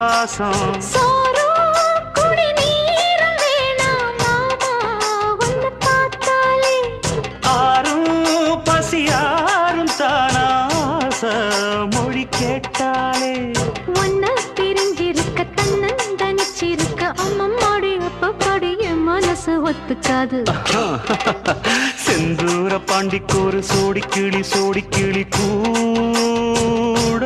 பாசம் ஆறும் பசியாரும் தானாச மொழி கேட்டாலே ஒன்ன பிரிஞ்சிருக்க தன்னந்தனிச்சிருக்க அம்மம்மாடி அப்பப்படி என் மனசு ஒத்துக்காது. செந்தூர பாண்டிக்கு ஒரு சோடி கிளி கூட